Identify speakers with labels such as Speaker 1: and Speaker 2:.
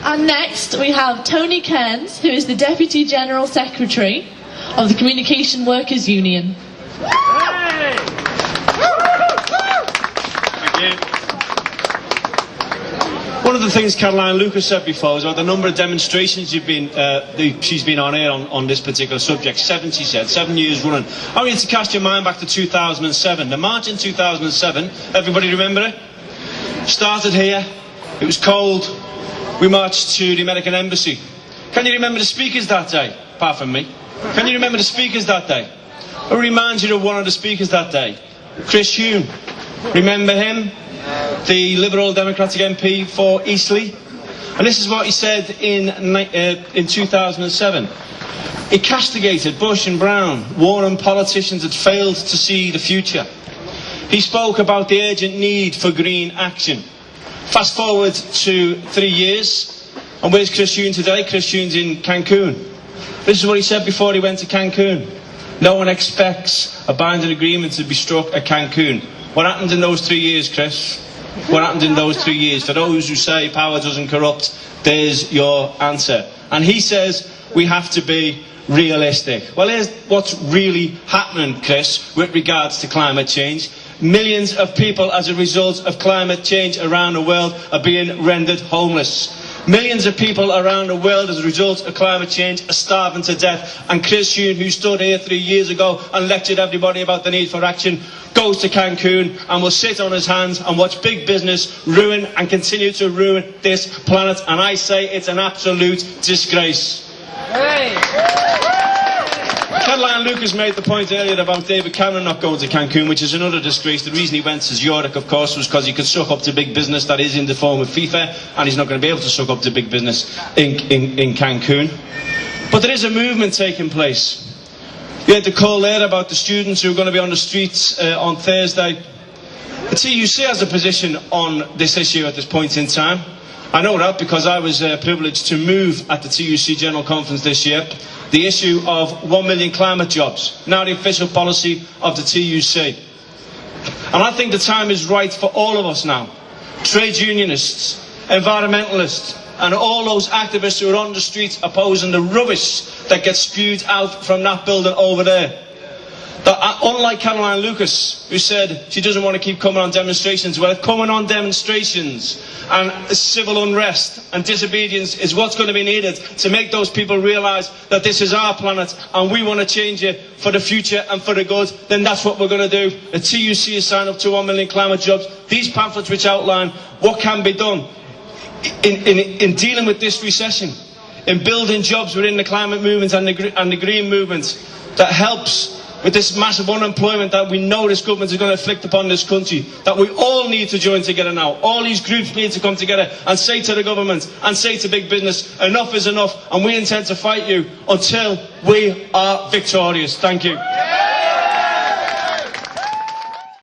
Speaker 1: And next we have Tony Kearns, who is the Deputy General Secretary of the Communication Workers Union.
Speaker 2: One of the things Caroline Lucas said before was about the number of demonstrations she's been on here on this particular subject. 7, she said, 7 years running. I want you to cast your mind back to 2007. The march in 2007, everybody remember it? Started here, it was cold, we marched to the American Embassy. Can you remember the speakers that day, apart from me? Can you remember the speakers that day? I'll remind you of one of the speakers that day, Chris Hume. Remember him? The Liberal Democratic MP for Eastleigh. And this is what he said in 2007. He castigated Bush and Brown, warning politicians had failed to see the future. He spoke about the urgent need for green action. Fast forward to 3 years, and where's Chris Hume today? Chris Hume's in Cancun. This is what he said before he went to Cancun. No one expects a binding agreement to be struck at Cancun. What happened in those 3 years, Chris? What happened in those 3 years? For those who say power doesn't corrupt, there's your answer. And he says we have to be realistic. Well, here's what's really happening, Chris, with regards to climate change. Millions of people, as a result of climate change around the world, are being rendered homeless. Millions of people around the world, as a result of climate change, are starving to death. And Chris Hume, who stood here 3 years ago and lectured everybody about the need for action, goes to Cancun and will sit on his hands and watch big business ruin and continue to ruin this planet. And I say it's an absolute disgrace. Hey. Caroline Lucas made the point earlier about David Cameron not going to Cancun, which is another disgrace. The reason he went to Zurich, of course, was because he could suck up to big business that is in the form of FIFA, and he's not going to be able to suck up to big business in Cancun. But there is a movement taking place. You had the call there about the students who are going to be on the streets on Thursday. The TUC has a position on this issue at this point in time. I know that because I was privileged to move at the TUC General Conference this year the issue of 1 million climate jobs, now the official policy of the TUC. And I think the time is right for all of us now, trade unionists, environmentalists, and all those activists who are on the streets opposing the rubbish that gets spewed out from that building over there. That, unlike Caroline Lucas, who said she doesn't want to keep coming on demonstrations, well, coming on demonstrations and civil unrest and disobedience is what's going to be needed to make those people realise that this is our planet and we want to change it for the future and for the good. Then that's what we're going to do. The TUC has signed up to 1 million climate jobs. These pamphlets which outline what can be done in dealing with this recession, in building jobs within the climate movement and the green movement that helps with this massive unemployment that we know this government is going to inflict upon this country, that we all need to join together now. All these groups need to come together and say to the government and say to big business, enough is enough, and we intend to fight you until we are victorious. Thank you.